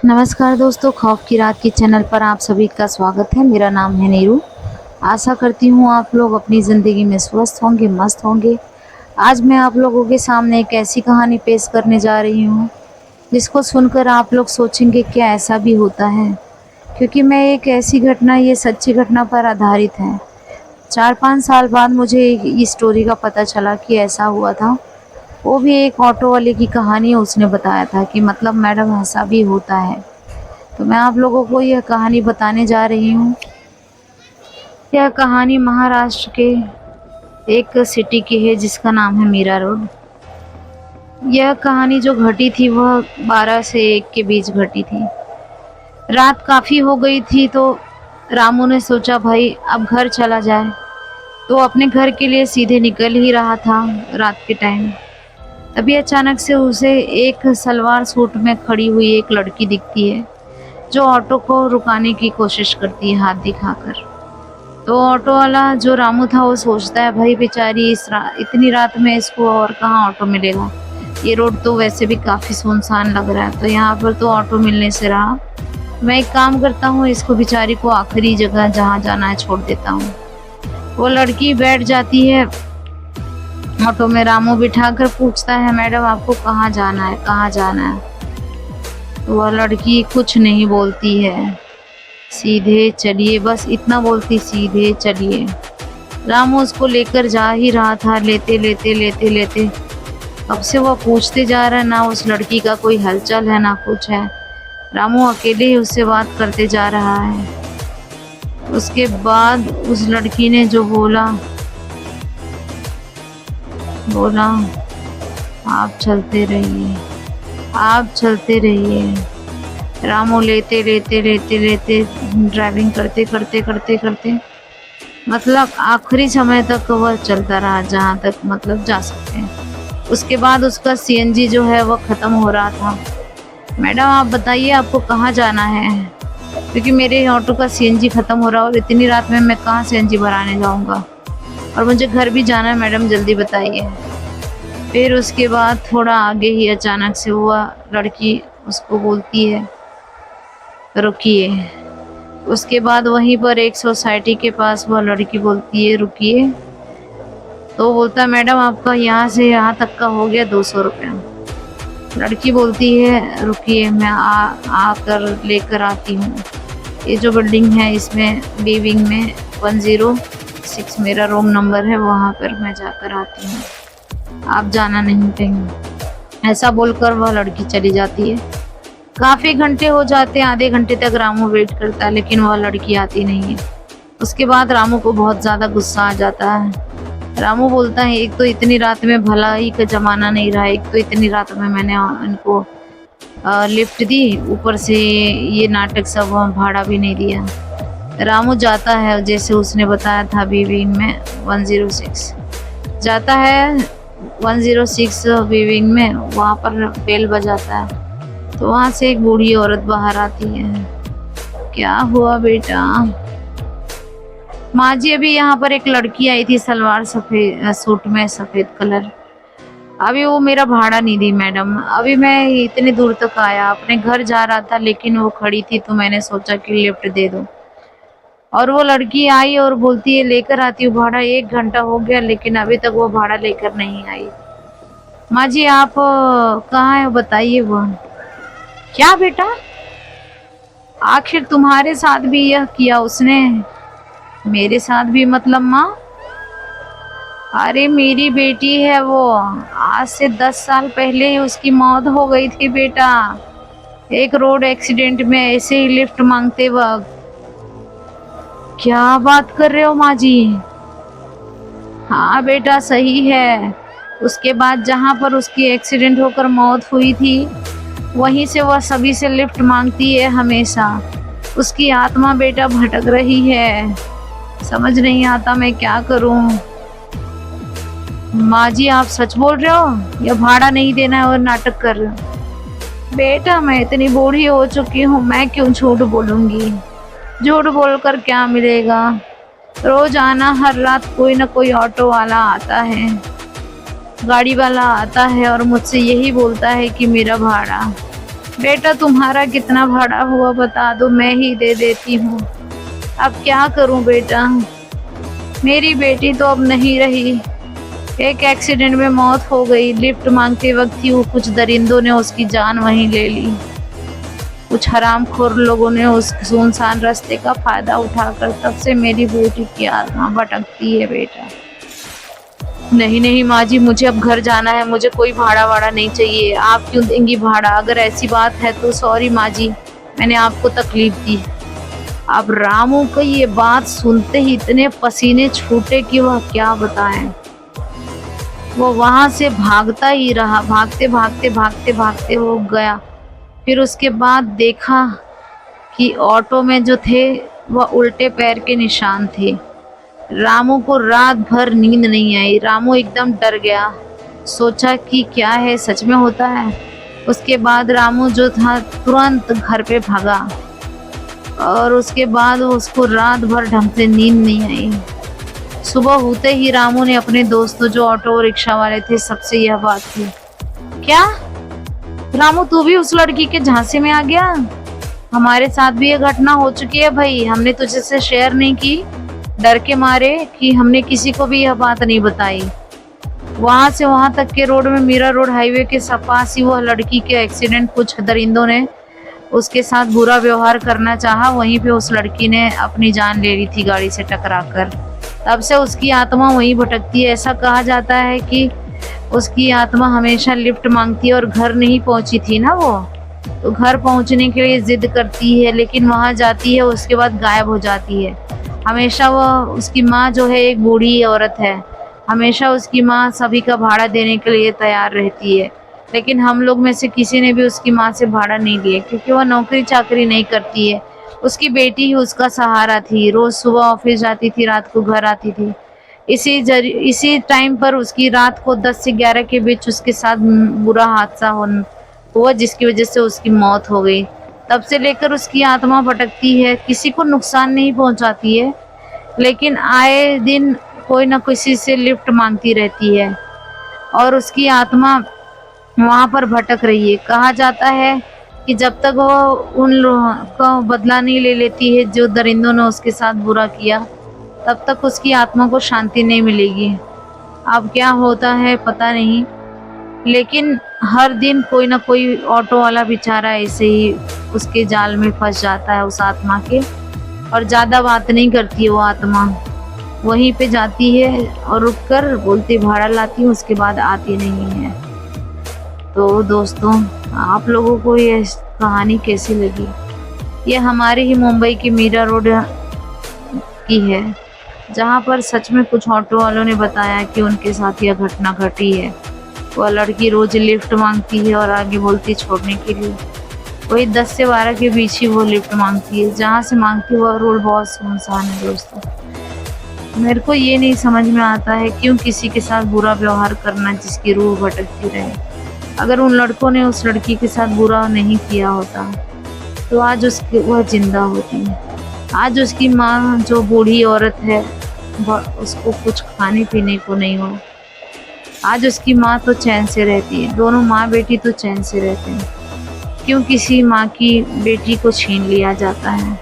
नमस्कार दोस्तों, खौफ की रात के चैनल पर आप सभी का स्वागत है। मेरा नाम है नीरू। आशा करती हूँ आप लोग अपनी ज़िंदगी में स्वस्थ होंगे, मस्त होंगे। आज मैं आप लोगों के सामने एक ऐसी कहानी पेश करने जा रही हूँ जिसको सुनकर आप लोग सोचेंगे क्या ऐसा भी होता है, क्योंकि मैं एक ऐसी घटना, ये सच्ची घटना पर आधारित है। 4-5 साल बाद मुझे इस स्टोरी का पता चला कि ऐसा हुआ था। वो भी एक ऑटो वाले की कहानी उसने बताया था कि मतलब मैडम ऐसा भी होता है। तो मैं आप लोगों को यह कहानी बताने जा रही हूँ। यह कहानी महाराष्ट्र के एक सिटी की है जिसका नाम है मीरा रोड। यह कहानी जो घटी थी वह 12 से 1 के बीच घटी थी। रात काफ़ी हो गई थी तो रामू ने सोचा भाई अब घर चला जाए। तो अपने घर के लिए सीधे निकल ही रहा था रात के टाइम। तभी अचानक से उसे एक सलवार सूट में खड़ी हुई एक लड़की दिखती है जो ऑटो को रुकाने की कोशिश करती है हाथ दिखाकर। तो ऑटो वाला जो रामू था वो सोचता है भाई बेचारी इतनी रात में इसको और कहाँ ऑटो मिलेगा। ये रोड तो वैसे भी काफ़ी सुनसान लग रहा है, तो यहाँ पर तो ऑटो मिलने से रहा। मैं एक काम करता हूँ, इसको बेचारी को आखिरी जगह जहाँ जाना है छोड़ देता हूँ। वो लड़की बैठ जाती है ऑटो में। रामू बिठाकर पूछता है मैडम आपको कहाँ जाना है, कहाँ जाना है। तो वह लड़की कुछ नहीं बोलती है, सीधे चलिए, बस इतना बोलती, सीधे चलिए। रामू उसको लेकर जा ही रहा था, लेते लेते लेते लेते अब से वह पूछते जा रहा है, ना उस लड़की का कोई हलचल है ना कुछ है। रामू अकेले ही उससे बात करते जा रहा है। उसके बाद उस लड़की ने जो बोला आप चलते रहिए, आप चलते रहिए। रामू लेते लेते लेते लेते ड्राइविंग करते करते करते करते मतलब आखिरी समय तक वह चलता रहा जहाँ तक मतलब जा सकते हैं। उसके बाद उसका सीएनजी जो है वह ख़त्म हो रहा था। मैडम आप बताइए आपको कहाँ जाना है, क्योंकि मेरे ऑटो का सीएनजी ख़त्म हो रहा है और इतनी रात में मैं कहाँ सीएनजी भराने जाऊँगा, और मुझे घर भी जाना है मैडम, जल्दी बताइए। फिर उसके बाद थोड़ा आगे ही अचानक से वह लड़की उसको बोलती है रुकिए। उसके बाद वहीं पर एक सोसाइटी के पास वह लड़की बोलती है रुकिए। तो बोलता है मैडम आपका यहाँ से यहाँ तक का हो गया 200 रुपया। लड़की बोलती है रुकिए मैं आकर लेकर आती हूँ। ये जो बिल्डिंग है इसमें बी विंग में 106 मेरा रूम नंबर है, वहाँ पर मैं जाकर आती हूँ, आप जाना नहीं कहीं। ऐसा बोलकर वह लड़की चली जाती है। काफ़ी घंटे हो जाते हैं, आधे घंटे तक रामू वेट करता है लेकिन वह लड़की आती नहीं है। उसके बाद रामू को बहुत ज़्यादा गुस्सा आ जाता है। रामू बोलता है एक तो इतनी रात में भलाई का ज़माना नहीं रहा, एक तो इतनी रात में मैंने इनको लिफ्ट दी, ऊपर से ये नाटक सब भाड़ा भी नहीं दिया। रामू जाता है जैसे उसने बताया था बीविंग में 106 जाता है। 106 बीविंग में वहाँ पर बेल बजाता है तो वहाँ से एक बूढ़ी औरत बाहर आती है। क्या हुआ बेटा? माँ जी अभी यहाँ पर एक लड़की आई थी सलवार सफ़ेद सूट में सफ़ेद कलर, अभी वो मेरा भाड़ा नहीं दी मैडम। अभी मैं इतनी दूर तक आया, अपने घर जा रहा था लेकिन वो खड़ी थी तो मैंने सोचा कि लिफ्ट दे दो। और वो लड़की आई और बोलती है लेकर आती हूँ भाड़ा, 1 घंटा हो गया लेकिन अभी तक वो भाड़ा लेकर नहीं आई। माँ जी आप कहाँ है बताइए। वो क्या बेटा, आखिर तुम्हारे साथ भी यह किया उसने? मेरे साथ भी मतलब माँ? अरे मेरी बेटी है वो, आज से 10 साल पहले ही उसकी मौत हो गई थी बेटा, एक रोड एक्सीडेंट में ऐसे ही लिफ्ट मांगते वक्त। क्या बात कर रहे हो माँ जी? हाँ बेटा सही है। उसके बाद जहाँ पर उसकी एक्सीडेंट होकर मौत हुई थी वहीं से वह सभी से लिफ्ट मांगती है हमेशा। उसकी आत्मा बेटा भटक रही है, समझ नहीं आता मैं क्या करूं। माँ जी आप सच बोल रहे हो या भाड़ा नहीं देना है और नाटक कर रहे हो? बेटा मैं इतनी बूढ़ी हो चुकी हूँ, मैं क्यों झूठ बोलूँगी? झूठ बोलकर क्या मिलेगा? रोज आना, हर रात कोई ना कोई ऑटो वाला आता है, गाड़ी वाला आता है और मुझसे यही बोलता है कि मेरा भाड़ा। बेटा तुम्हारा कितना भाड़ा हुआ बता दो, मैं ही दे देती हूँ। अब क्या करूँ बेटा, मेरी बेटी तो अब नहीं रही। एक एक्सीडेंट में मौत हो गई। लिफ्ट मांगते वक्त ही वो कुछ दरिंदों ने उसकी जान वहीं ले ली। कुछ हरामखोर लोगों ने उस सुनसान रास्ते का फायदा उठाकर, तब से मेरी बेटी की आत्मा भटकती है बेटा। नहीं नहीं माँ जी, मुझे अब घर जाना है, मुझे कोई भाड़ा वाड़ा नहीं चाहिए। आप क्यों देंगी भाड़ा? अगर ऐसी बात है तो सॉरी माँ जी, मैंने आपको तकलीफ दी। अब रामू को ये बात सुनते ही इतने पसीने छूटे कि वह क्या बताएं। वो वहां से भागता ही रहा, भागते भागते भागते भागते हो गया। फिर उसके बाद देखा कि ऑटो में जो थे वह उल्टे पैर के निशान थे। रामू को रात भर नींद नहीं आई। रामू एकदम डर गया, सोचा कि क्या है, सच में होता है। उसके बाद रामू जो था तुरंत घर पे भागा और उसके बाद उसको रात भर ढंग से नींद नहीं आई। सुबह होते ही रामू ने अपने दोस्तों जो ऑटो रिक्शा वाले थे सबसे यह बात की। क्या रामू, तू भी उस लड़की के झांसे में आ गया? हमारे साथ भी ये घटना हो चुकी है भाई, हमने तुझे से शेयर नहीं की, डर के मारे कि हमने किसी को भी यह बात नहीं बताई। वहां से वहां तक के रोड में, मीरा रोड हाईवे के पास ही वह लड़की के एक्सीडेंट, कुछ दरिंदों ने उसके साथ बुरा व्यवहार करना चाहा। वहीं पे उस लड़की ने अपनी जान ले ली थी गाड़ी से टकराकर। तब से उसकी आत्मा वहीं भटकती है। ऐसा कहा जाता है कि उसकी आत्मा हमेशा लिफ्ट मांगती है और घर नहीं पहुंची थी ना वो, तो घर पहुंचने के लिए जिद करती है, लेकिन वहां जाती है उसके बाद गायब हो जाती है। हमेशा वह, उसकी माँ जो है एक बूढ़ी औरत है, हमेशा उसकी माँ सभी का भाड़ा देने के लिए तैयार रहती है, लेकिन हम लोग में से किसी ने भी उसकी माँ से भाड़ा नहीं लिया क्योंकि वह नौकरी चाकरी नहीं करती है। उसकी बेटी ही उसका सहारा थी। रोज सुबह ऑफिस जाती थी, रात को घर आती थी। इसी टाइम पर उसकी रात को 10 से 11 के बीच उसके साथ बुरा हादसा हुआ, जिसकी वजह से उसकी मौत हो गई। तब से लेकर उसकी आत्मा भटकती है, किसी को नुकसान नहीं पहुंचाती है, लेकिन आए दिन कोई ना किसी से लिफ्ट मांगती रहती है और उसकी आत्मा वहां पर भटक रही है। कहा जाता है कि जब तक वो उन लोगों का बदला नहीं ले लेती है जो दरिंदों ने उसके साथ बुरा किया, तब तक उसकी आत्मा को शांति नहीं मिलेगी। अब क्या होता है पता नहीं, लेकिन हर दिन कोई ना कोई ऑटो वाला बेचारा ऐसे ही उसके जाल में फंस जाता है उस आत्मा के, और ज़्यादा बात नहीं करती है वो आत्मा। वहीं पे जाती है और रुककर बोलती भाड़ा लाती हूँ, उसके बाद आती नहीं है। तो दोस्तों, आप लोगों को ये कहानी कैसी लगी? ये हमारे ही मुंबई की मीरा रोड की है, जहाँ पर सच में कुछ ऑटो वालों ने बताया कि उनके साथ यह घटना घटी है। वह लड़की रोज लिफ्ट मांगती है और आगे बोलती छोड़ने के लिए। वही 10 से 12 के बीच ही वो लिफ्ट मांगती है। जहाँ से मांगती है वह रोड बहुत सुनसान है दोस्तों। मेरे को ये नहीं समझ में आता है क्यों किसी के साथ बुरा व्यवहार करना जिसकी रूह भटकती रहे। अगर उन लड़कों ने उस लड़की के साथ बुरा नहीं किया होता तो आज वह जिंदा होती। आज उसकी माँ जो बूढ़ी औरत है, उसको कुछ खाने पीने को नहीं हो। आज उसकी माँ तो चैन से रहती है, दोनों माँ बेटी तो चैन से रहते हैं। क्यों किसी माँ की बेटी को छीन लिया जाता है?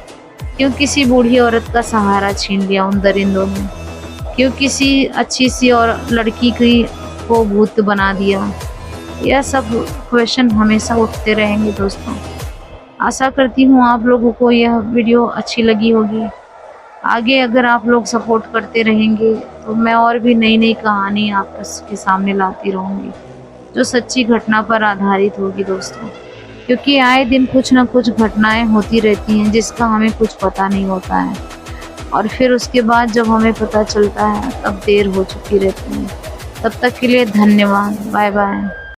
क्यों किसी बूढ़ी औरत का सहारा छीन लिया उन दरिंदों ने? क्यों किसी अच्छी सी और लड़की को भूत बना दिया? यह सब क्वेश्चन हमेशा उठते रहेंगे दोस्तों। आशा करती हूँ आप लोगों को यह वीडियो अच्छी लगी होगी। आगे अगर आप लोग सपोर्ट करते रहेंगे तो मैं और भी नई नई कहानी आपके सामने लाती रहूँगी जो सच्ची घटना पर आधारित होगी दोस्तों, क्योंकि आए दिन कुछ ना कुछ घटनाएं होती रहती हैं जिसका हमें कुछ पता नहीं होता है, और फिर उसके बाद जब हमें पता चलता है तब देर हो चुकी रहती है। तब तक के लिए धन्यवाद, बाय बाय।